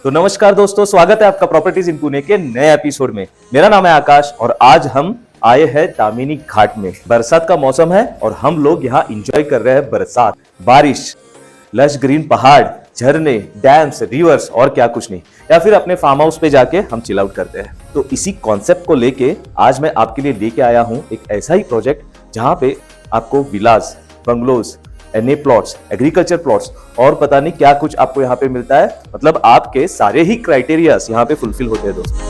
तो नमस्कार दोस्तों, स्वागत है आपका प्रॉपर्टीज इन पुणे के नए एपिसोड में। मेरा नाम है आकाश और आज हम आए हैं दामिनी घाट में। बरसात का मौसम है और हम लोग यहाँ एंजॉय कर रहे हैं बरसात, बारिश, लश ग्रीन पहाड़, झरने, डैम्स, रिवर्स और क्या कुछ नहीं, या फिर अपने फार्म हाउस पे जाके हम चिल आउट करते हैं। तो इसी कॉन्सेप्ट को लेके आज मैं आपके लिए लेके आया हूँ एक ऐसा ही प्रोजेक्ट जहाँ पे आपको villas, bungalows, NA plots, agriculture plots और पता नहीं क्या कुछ आपको यहाँ पे मिलता है। मतलब आपके सारे ही क्राइटेरियाज यहाँ पे फुलफिल होते हैं दोस्तों।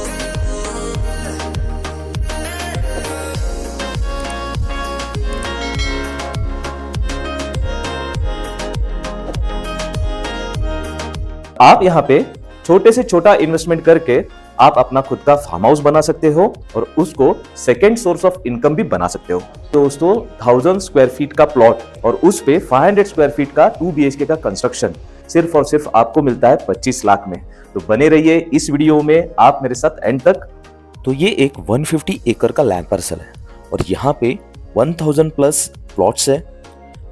आप यहाँ पे छोटे से छोटा इन्वेस्टमेंट करके आप अपना खुद का फार्म हाउस बना सकते हो और उसको सेकेंड सोर्स ऑफ इनकम भी बना सकते हो। दोस्तों 1000 स्क्वायर फीट का प्लॉट और उस पे 500 स्क्वायर फीट का 2 BHK का कंस्ट्रक्शन सिर्फ और सिर्फ आपको मिलता है 25 लाख में। तो बने रहिए इस वीडियो में आप मेरे साथ एंड तक। तो ये एक 150 एकड़ का लैंड पार्सल है और यहाँ पे 1000 प्लस प्लॉट्स है,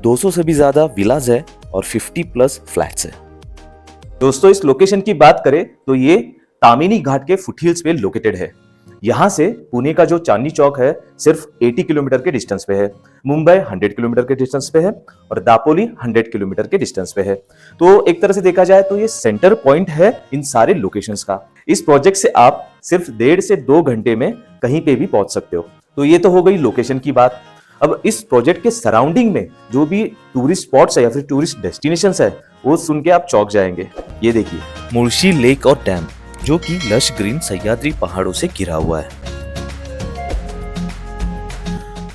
200 से भी ज्यादा विलाज है और 50 प्लस फ्लैट्स है। दोस्तों इस लोकेशन की बात करें तो ये दामिनी घाट के फुटहिल्स पे लोकेटेड है। यहाँ से पुणे का जो चांदनी चौक है सिर्फ 80 किलोमीटर के डिस्टेंस पे है, मुंबई 100 किलोमीटर के डिस्टेंस पे है और दापोली 100 किलोमीटर के डिस्टेंस पे है। तो एक तरह से देखा जाए तो ये सेंटर पॉइंट है इन सारे लोकेशंस का। इस प्रोजेक्ट से आप सिर्फ 1.5 से 2 घंटे में कहीं पे भी पहुंच सकते हो। तो ये तो हो गई लोकेशन की बात। अब इस प्रोजेक्ट के सराउंडिंग में जो भी टूरिस्ट स्पॉट्स है या फिर टूरिस्ट डेस्टिनेशंस है वो सुन के आप चौंक जाएंगे। ये देखिए मुर्शी लेक और डैम जो कि लश ग्रीन सह्याद्री पहाड़ों से घिरा हुआ है।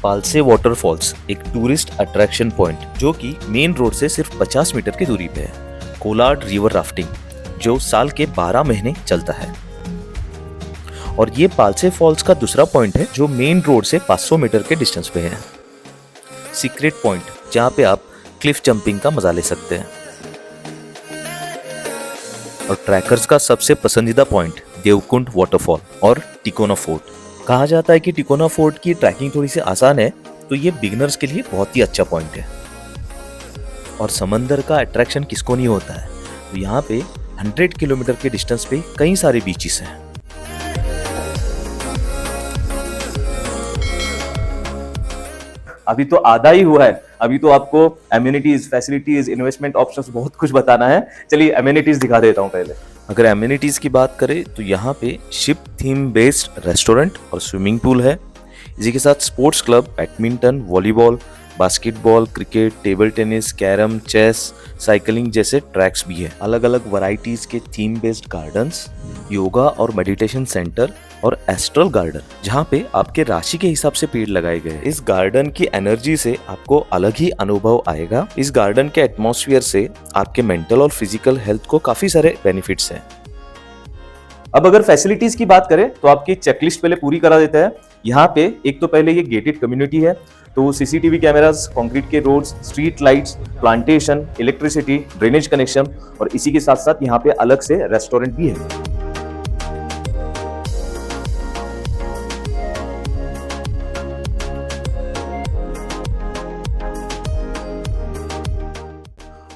पालसे वाटरफॉल्स एक टूरिस्ट अट्रैक्शन पॉइंट जो कि मेन रोड से सिर्फ 50 मीटर की दूरी पे है। कोलाड रिवर राफ्टिंग जो साल के 12 महीने चलता है। और ये पालसे फॉल्स का दूसरा पॉइंट है जो मेन रोड से 500 मीटर के डिस्टेंस पे है। सीक्रेट पॉइंट जहाँ पे आप क्लिफ जंपिंग का मजा ले सकते हैं। और ट्रैकर्स का सबसे पसंदीदा पॉइंट देवकुंड वाटरफॉल और टिकोना फोर्ट। कहा जाता है कि टिकोना फोर्ट की ट्रैकिंग थोड़ी सी आसान है, तो ये बिगिनर्स के लिए बहुत ही अच्छा पॉइंट है। और समंदर का अट्रैक्शन किसको नहीं होता है, तो यहाँ पे 100 किलोमीटर के डिस्टेंस पे कई सारे बीचेस हैं। अभी तो आधा ही हुआ है, अभी तो आपको एम्यूनिटीज, फैसिलिटीज, इन्वेस्टमेंट ऑप्शंस बहुत कुछ बताना है। चलिए एम्यूनिटीज दिखा देता हूँ पहले। अगर एम्यूनिटीज की बात करें तो यहाँ पे शिप थीम बेस्ड रेस्टोरेंट और स्विमिंग पूल है। इसी के साथ sports club, badminton, volleyball, basketball, cricket, table tennis, carrom, chess, cycling जैसे ट्रैक्स भी है। अलग अलग वैरायटीज के थीम बेस्ड गार्डन्स, योगा और मेडिटेशन सेंटर और एस्ट्रल गार्डन जहाँ पे आपके राशि के हिसाब से पेड़ लगाए गए। इस गार्डन की एनर्जी से आपको अलग ही अनुभव आएगा। इस गार्डन के एटमॉस्फेयर से आपके मेंटल और फिजिकल हेल्थ को काफी सारे बेनिफिट्स हैं। अब अगर फैसिलिटीज की बात करें तो आपकी चेकलिस्ट पहले पूरी करा देते हैं। यहाँ पे एक तो पहले ये गेटेड कम्युनिटी है, तो CCTV कैमरास, कंक्रीट के roads, street lights, plantation, electricity, drainage connection और इसी के साथ साथ यहाँ पे अलग से रेस्टोरेंट भी है।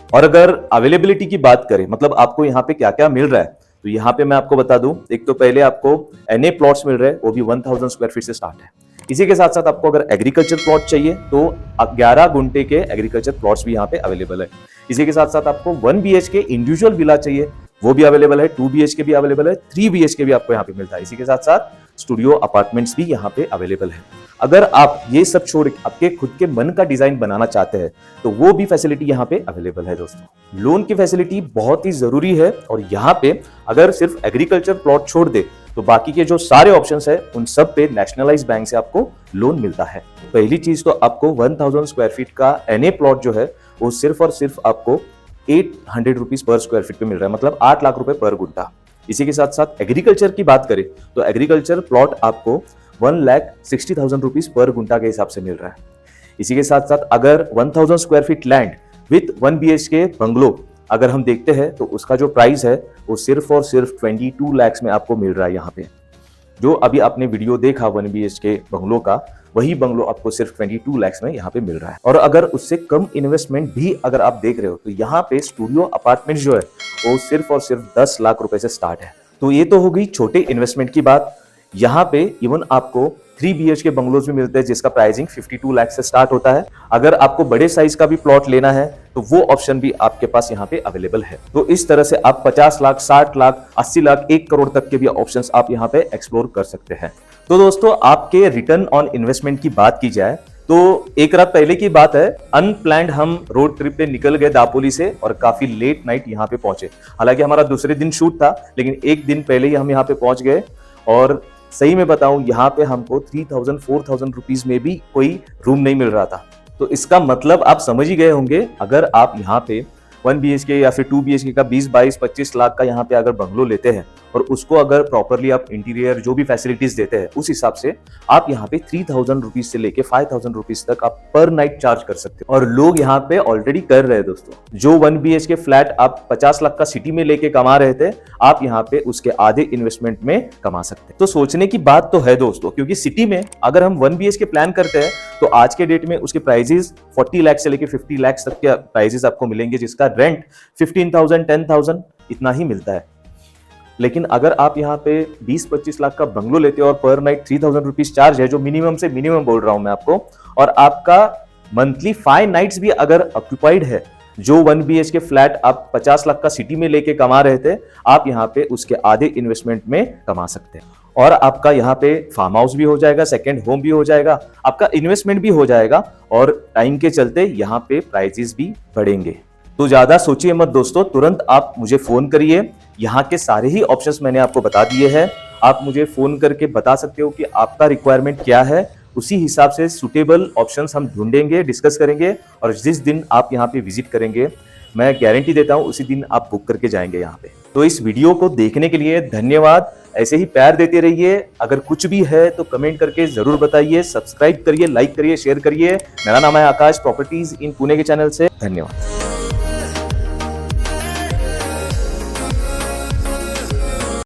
और अगर अवेलेबिलिटी की बात करें, मतलब आपको यहाँ पे क्या क्या मिल रहा है, तो यहाँ पे मैं आपको बता दूं। एक तो पहले आपको एनए प्लॉट्स मिल रहे हैं, वो भी 1000 स्क्वायर फीट से स्टार्ट है। इसी के साथ साथ आपको अगर एग्रीकल्चर प्लॉट चाहिए तो 11 गुंटे के एग्रीकल्चर प्लॉट्स भी यहाँ पे अवेलेबल है। इसी के साथ साथ आपको 1 BHK इंडिविजुअल विला चाहिए, वो भी अवेलेबल है। 2 BHK भी अवेलेबल है, 3 BHK भी आपको यहाँ पे मिलता है। इसी के साथ साथ स्टूडियो अपार्टमेंट्स भी यहाँ पे अवेलेबल है। अगर आप ये सब छोड़ आपके खुद के मन का डिजाइन बनाना चाहते हैं तो वो भी फैसिलिटी यहाँ पे अवेलेबल है। दोस्तों लोन की फैसिलिटी बहुत ही जरूरी है और यहाँ पे अगर सिर्फ एग्रीकल्चर प्लॉट छोड़ दे तो बाकी के जो सारे ऑप्शंस है उन सब पे नेशनलाइज बैंक से आपको लोन मिलता है। पहली चीज तो आपको 1000 स्क्वायर फीट का एनए प्लॉट जो है वो सिर्फ और सिर्फ आपको 800 रुपीज पर स्क्वायर फीट पे मिल रहा है, मतलब 8 लाख रुपए पर गुंठा। इसी के साथ साथ एग्रीकल्चर की बात करें तो एग्रीकल्चर प्लॉट आपको 1,60,000 रुपीज पर गुंठा के हिसाब से मिल रहा है। इसी के साथ साथ अगर 1000 square feet land with 1 BHK bungalow अगर हम देखते हैं तो उसका जो प्राइस है वो सिर्फ और सिर्फ 22 लाख में आपको मिल रहा है यहाँ पे। जो अभी आपने वीडियो देखा 1 BHK बंगलो का, वही बंगलो आपको सिर्फ 22 लाख में यहाँ पे मिल रहा है। और अगर उससे कम इन्वेस्टमेंट भी अगर आप देख रहे हो तो यहाँ पे स्टूडियो अपार्टमेंट जो है वो सिर्फ और सिर्फ 10 लाख रुपए से स्टार्ट है। तो ये तो हो गई छोटे इन्वेस्टमेंट की बात। यहाँ पे इवन आपको 3 BHK बंगलोज भी मिलते हैं जिसका प्राइसिंग 52 लाख से स्टार्ट होता है। अगर आपको बड़े साइज का भी प्लॉट लेना है तो वो ऑप्शन भी आपके पास यहाँ पे अवेलेबल है। तो इस तरह से आप 50 लाख, 60 लाख, 80 लाख, 1 करोड़ तक के भी ऑप्शंस आप यहाँ पे एक्सप्लोर कर सकते हैं। तो दोस्तों, आपके रिटर्न ऑन इन्वेस्टमेंट की बात की जाए तो एक रात पहले की बात है, अनप्लैंड हम रोड ट्रिप पे निकल गए दापोली से और काफी लेट नाइट यहाँ पे पहुंचे। हालांकि हमारा दूसरे दिन शूट था, लेकिन एक दिन पहले ही हम यहाँ पे पहुंच गए। और सही में बताऊं, यहाँ पे हमको 3000-4000 रुपीज में भी कोई रूम नहीं मिल रहा था। तो इसका मतलब आप समझ ही गए होंगे, अगर आप यहाँ पे 1 BHK या फिर 2 BHK का 20-22-25 लाख का यहाँ पे अगर बंगलो लेते हैं और उसको अगर प्रॉपरली आप इंटीरियर जो भी फैसिलिटीज देते हैं उस हिसाब से आप यहाँ पे 3000 रुपीज से लेके 5000 रुपीज तक आप पर नाइट चार्ज कर सकते हो। और लोग यहाँ पे ऑलरेडी कर रहे हैं दोस्तों। जो 1 BHK फ्लैट आप 50 लाख का सिटी में लेके कमा रहे थे, आप यहाँ पे उसके आधे इन्वेस्टमेंट में कमा सकते हैं। तो सोचने की बात तो है दोस्तों, क्योंकि सिटी में अगर हम 1 BHK प्लान करते हैं तो आज के डेट में उसके प्राइजेस 40 लाख से लेके 50 लाख तक के प्राइजेस आपको मिलेंगे, जिसका रेंट 15,000 10,000 इतना ही मिलता है। लेकिन अगर आप यहाँ पे 20-25 लाख का बंगलो लेते हो और पर नाइट 3000 रुपीज चार्ज है, जो मिनिमम से मिनिमम बोल रहा हूं मैं आपको, और आपका मंथली 5 नाइट्स भी अगर ऑक्यूपाइड है, जो 1 BHK फ्लैट आप 50 लाख का सिटी में लेके कमा रहे थे, आप यहाँ पे उसके आधे इन्वेस्टमेंट में कमा सकते हैं। और आपका यहाँ पे फार्म हाउस भी हो जाएगा, सेकंड होम भी हो जाएगा, आपका इन्वेस्टमेंट भी हो जाएगा, और टाइम के चलते यहाँ पे प्राइसेस भी बढ़ेंगे। तो ज्यादा सोचिए मत दोस्तों, तुरंत आप मुझे फोन करिए। यहाँ के सारे ही ऑप्शंस मैंने आपको बता दिए हैं। आप मुझे फोन करके बता सकते हो कि आपका रिक्वायरमेंट क्या है, उसी हिसाब से सुटेबल ऑप्शंस हम ढूंढेंगे, डिस्कस करेंगे, और जिस दिन आप यहाँ पे विजिट करेंगे, मैं गारंटी देता हूँ उसी दिन आप बुक करके जाएंगे यहाँ पे। तो इस वीडियो को देखने के लिए धन्यवाद। ऐसे ही प्यार देते रहिए। अगर कुछ भी है तो कमेंट करके जरूर बताइए, सब्सक्राइब करिए, लाइक करिए, शेयर करिए। मेरा नाम है आकाश, प्रॉपर्टीज इन पुणे के चैनल से। धन्यवाद।